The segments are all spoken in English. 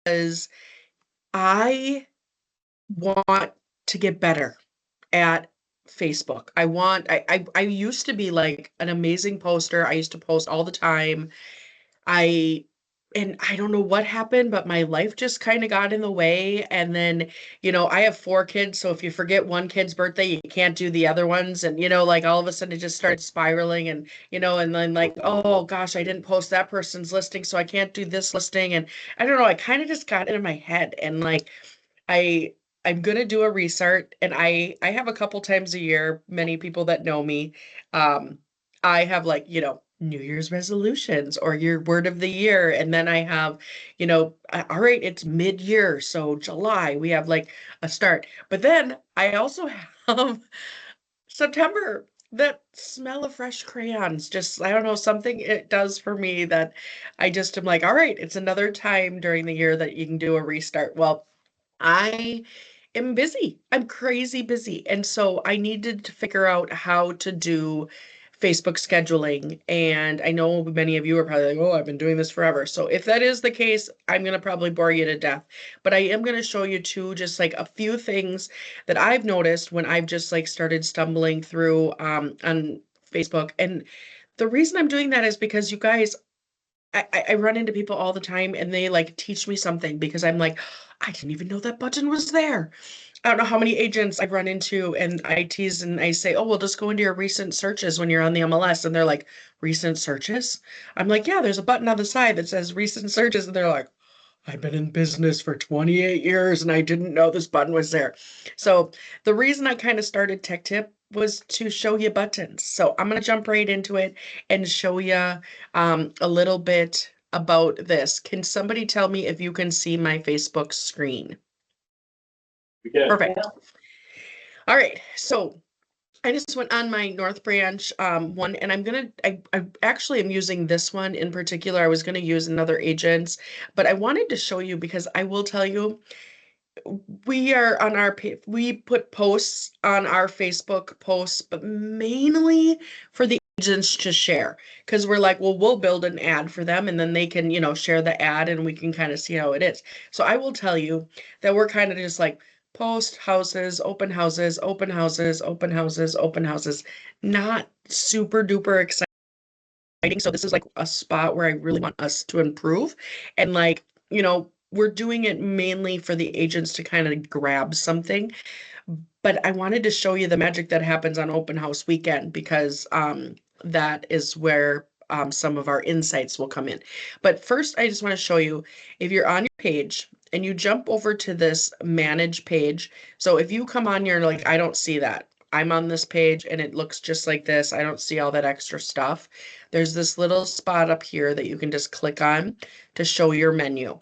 because I want to get better at Facebook. I used to be like an amazing poster. I used to post all the time. I and I don't know what happened, but my life just kind of got in the way. And then, I have four kids, so if you forget one kid's birthday, you can't do the other ones. And, like all of a sudden it just started spiraling and, and then like, oh gosh, I didn't post that person's listing, so I can't do this listing. And I don't know, I kind of just got it in my head and like I I'm gonna do a restart, and I have a couple times a year, many people that know me, um, I have like, New Year's resolutions or your word of the year, and then I have, all right, it's mid-year, so July, we have like a start. But then I also have September, that smell of fresh crayons, just I don't know, something it does for me that I just am like, all right, it's another time during the year that you can do a restart. Well, I am busy. I'm crazy busy. And so I needed to figure out how to do Facebook scheduling. And I know many of you are probably like, oh, I've been doing this forever. So if that is the case, I'm going to probably bore you to death. But I am going to show you too, just like a few things that I've noticed when I've just like started stumbling through on Facebook. And the reason I'm doing that is because you guys, I run into people all the time and they like teach me something because I'm like, I didn't even know that button was there. I don't know how many agents I've run into and I tease and I say, oh, well, just go into your recent searches when you're on the MLS. And they're like, recent searches? I'm like, yeah, there's a button on the side that says recent searches. And they're like, I've been in business for 28 years and I didn't know this button was there. So the reason I kind of started Tech Tip was to show you buttons. So I'm going to jump right into it and show you a little bit about this. Can somebody tell me if you can see my Facebook screen? Perfect. All right. So I just went on my North Branch one, and I actually am using this one in particular. I was gonna use another agent's, but I wanted to show you because I will tell you, we are on we put posts on our Facebook posts, but mainly for the agents to share because we're like, well, we'll build an ad for them and then they can, share the ad and we can kind of see how it is. So I will tell you that we're kind of just like post houses, open houses, open houses, open houses, open houses, not super duper exciting. So this is like a spot where I really want us to improve. And like, we're doing it mainly for the agents to kind of grab something. But I wanted to show you the magic that happens on open house weekend because that is where some of our insights will come in. But first, I just want to show you if you're on your page and you jump over to this manage page. So if you come on here, like, I don't see that. I'm on this page and it looks just like this. I don't see all that extra stuff. There's this little spot up here that you can just click on to show your menu.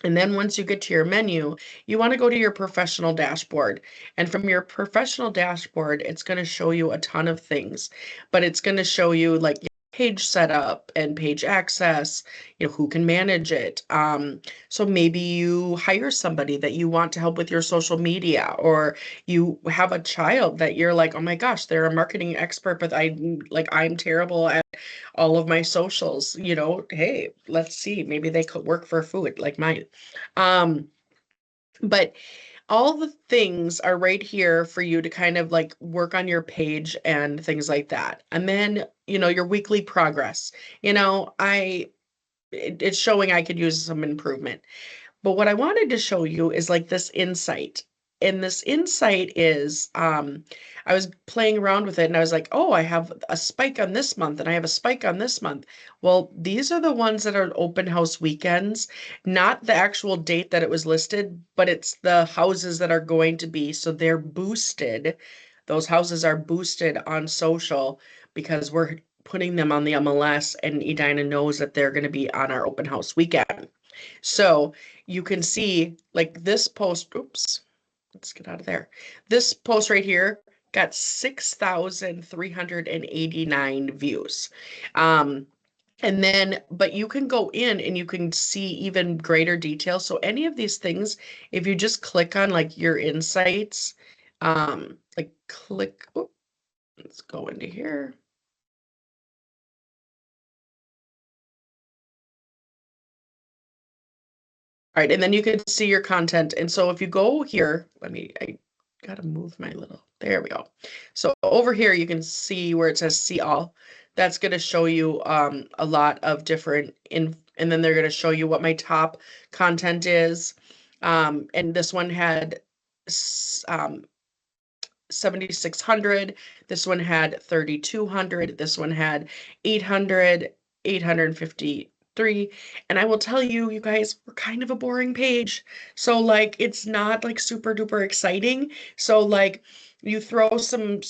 And then once you get to your menu, you want to go to your professional dashboard. And from your professional dashboard, it's going to show you a ton of things, but it's going to show you like page setup and page access, who can manage it. So maybe you hire somebody that you want to help with your social media, or you have a child that you're like, oh my gosh, they're a marketing expert, but I'm terrible at all of my socials, hey, let's see, maybe they could work for food like mine. Um, but all the things are right here for you to kind of like work on your page and things like that. And then, your weekly progress. It's showing I could use some improvement. But what I wanted to show you is like this insight. And this insight is, I was playing around with it and I was like, oh, I have a spike on this month and I have a spike on this month. Well, these are the ones that are open house weekends, not the actual date that it was listed, but it's the houses that are going to be. So they're boosted. Those houses are boosted on social because we're putting them on the MLS and Edina knows that they're going to be on our open house weekend. So you can see like this post, oops, let's get out of there. This post right here got 6,389 views. Um, and then, but you can go in and you can see even greater detail. So any of these things, if you just click on like your insights, like click, oh, let's go into here. All right, and then you can see your content. And so if you go here, I gotta move my little, there we go. So over here, you can see where it says see all. That's gonna show you a lot of different, and then they're gonna show you what my top content is. And this one had 7,600. This one had 3,200. This one had 800, 853. And I will tell you, you guys, we're kind of a boring page. So, like, it's not like super duper exciting. So, like, you throw some,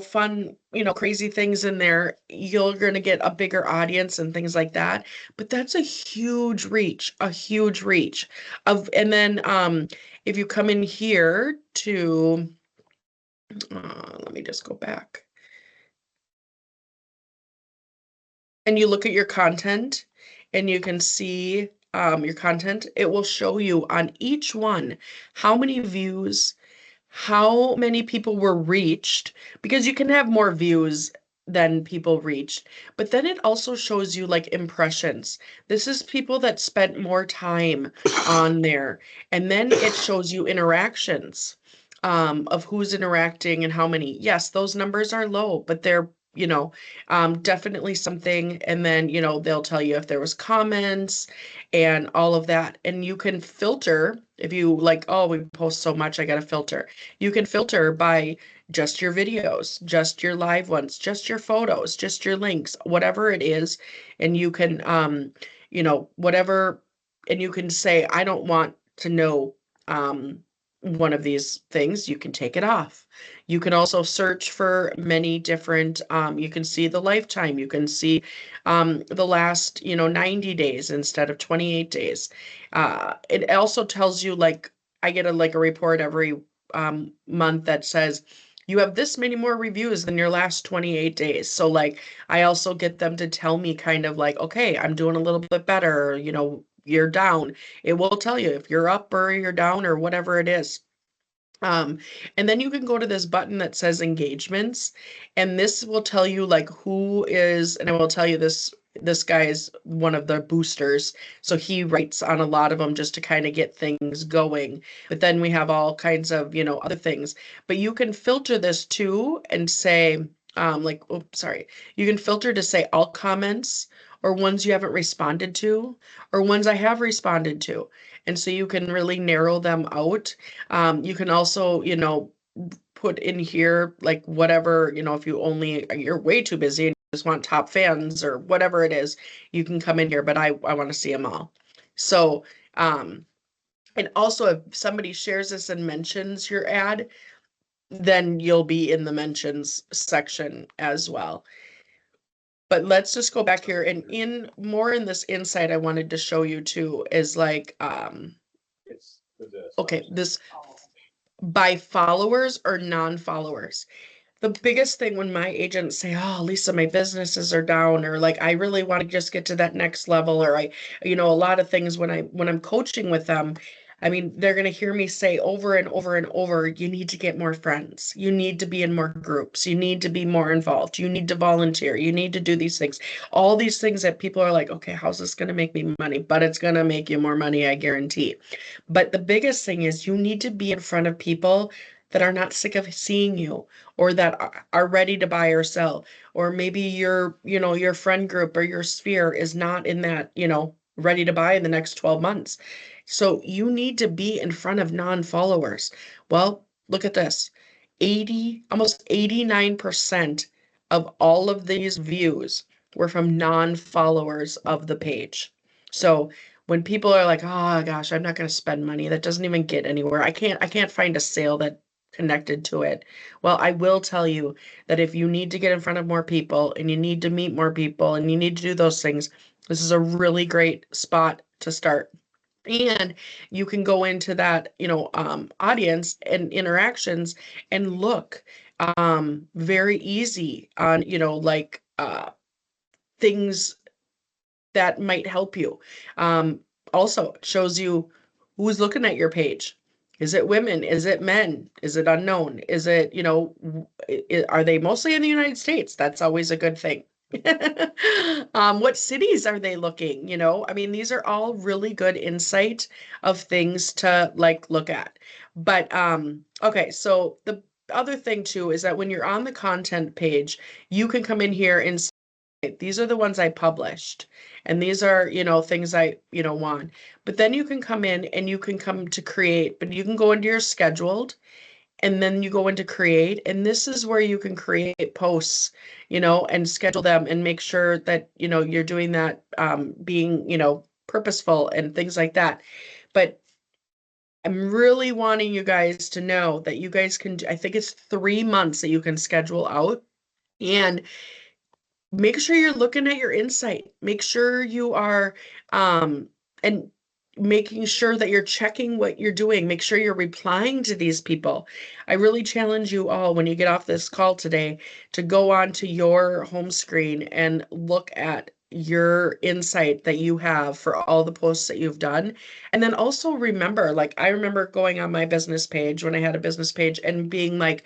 fun, crazy things in there, you're going to get a bigger audience and things like that. But that's a huge reach and then, if you come in here to, let me just go back. And you look at your content and you can see your content. It will show you on each one how many views, how many people were reached, because you can have more views than people reached. But then it also shows you like impressions. This is people that spent more time on there. And then it shows you interactions of who's interacting and how many. Yes, those numbers are low, but they're definitely something. And then, they'll tell you if there was comments and all of that. And you can filter if you like, oh, we post so much, I got to filter. You can filter by just your videos, just your live ones, just your photos, just your links, whatever it is. And you can, whatever, and you can say, I don't want to know, one of these things, you can take it off. You can also search for many different, you can see the lifetime, you can see the last, 90 days instead of 28 days. It also tells you, like, I get a report every month that says, you have this many more reviews than your last 28 days. So like, I also get them to tell me kind of like, okay, I'm doing a little bit better, you're down. It will tell you if you're up or you're down or whatever it is. Um, and then you can go to this button that says engagements, and this will tell you like who is, and I will tell you this guy is one of the boosters. So he writes on a lot of them just to kind of get things going. But then we have all kinds of, other things. But you can filter this too and say, like, oh, sorry. You can filter to say all comments or ones you haven't responded to or ones I have responded to. And so you can really narrow them out. You can also, put in here like whatever, if you're way too busy and you just want top fans or whatever it is, you can come in here, but I want to see them all. So, and also if somebody shares this and mentions your ad, then you'll be in the mentions section as well. But let's just go back here and in this insight I wanted to show you too is like, okay, this by followers or non-followers. The biggest thing when my agents say, oh, Lisa, my businesses are down, or like, I really want to just get to that next level, or a lot of things when I'm coaching with them, I mean, they're going to hear me say over and over and over, you need to get more friends. You need to be in more groups. You need to be more involved. You need to volunteer. You need to do these things. All these things that people are like, okay, how's this going to make me money? But it's going to make you more money, I guarantee. But the biggest thing is you need to be in front of people that are not sick of seeing you or that are ready to buy or sell. Or maybe your friend group or your sphere is not in that, ready to buy in the next 12 months. So you need to be in front of non-followers. Well, look at this. Almost 89% of all of these views were from non-followers of the page. So when people are like, oh gosh, I'm not going to spend money, that doesn't even get anywhere. I can't find a sale that connected to it. Well, I will tell you that if you need to get in front of more people and you need to meet more people and you need to do those things, this is a really great spot to start. And you can go into that, audience and interactions and look very easy on, like things that might help you. Also, it shows you who's looking at your page. Is it women? Is it men? Is it unknown? Is it, are they mostly in the United States? That's always a good thing. What cities are they looking? You know, I mean, these are all really good insight of things to like look at. But okay, so the other thing too is that when you're on the content page, you can come in here and say, these are the ones I published, and these are, you know, things I, you know, want. But then you can come in and you can come to create, but you can go into your scheduled and then you go into create, and this is where you can create posts, you know, and schedule them and make sure that, you know, you're doing that, being, you know, purposeful and things like that. But I'm really wanting you guys to know that you guys can, I think it's 3 months that you can schedule out. And make sure you're looking at your insight. Make sure you are, and making sure that you're checking what you're doing. Make sure you're replying to these people. I really challenge you all when you get off this call today to go on to your home screen and look at your insight that you have for all the posts that you've done. And then also remember, like I remember going on my business page when I had a business page and being like,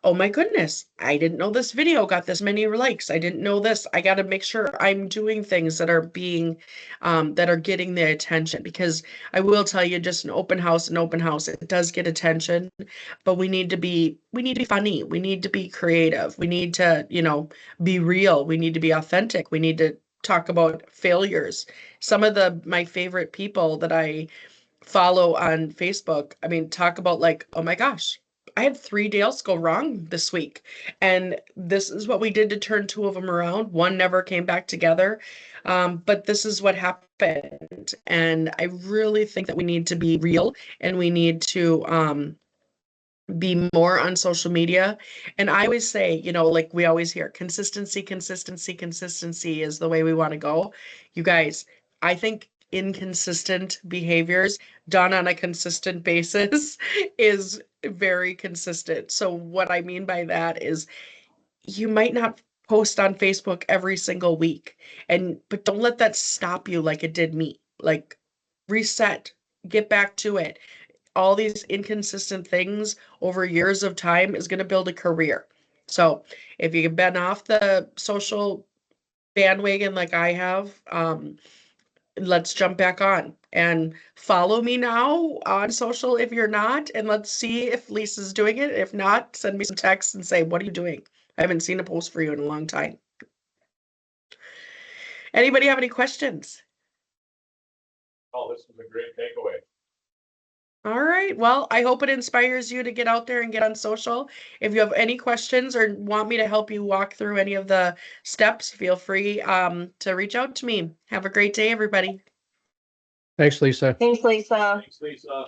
oh my goodness, I didn't know this video got this many likes. I didn't know this. I got to make sure I'm doing things that are being, that are getting the attention, because I will tell you, just an open house, it does get attention, but we need to be funny. We need to be creative. We need to, you know, be real. We need to be authentic. We need to talk about failures. Some of my favorite people that I follow on Facebook, I mean, talk about like, oh my gosh, I had 3 deals go wrong this week. And this is what we did to turn 2 of them around. One never came back together. But this is what happened. And I really think that we need to be real and we need to be more on social media. And I always say, you know, like we always hear, consistency, consistency, consistency is the way we want to go. You guys, I think inconsistent behaviors done on a consistent basis is very consistent. So what I mean by that is you might not post on Facebook every single week, and but don't let that stop you like it did me. Like reset, get back to it. All these inconsistent things over years of time is going to build a career. So if you've been off the social bandwagon like I have, let's jump back on and follow me now on social if you're not, and let's see if Lisa's doing it. If not, send me some texts and say, what are you doing? I haven't seen a post for you in a long time. Anybody have any questions? Oh, this was a great takeaway. All right. Well, I hope it inspires you to get out there and get on social. If you have any questions or want me to help you walk through any of the steps, feel free to reach out to me. Have a great day, everybody. Thanks, Lisa. Thanks, Lisa. Thanks, Lisa.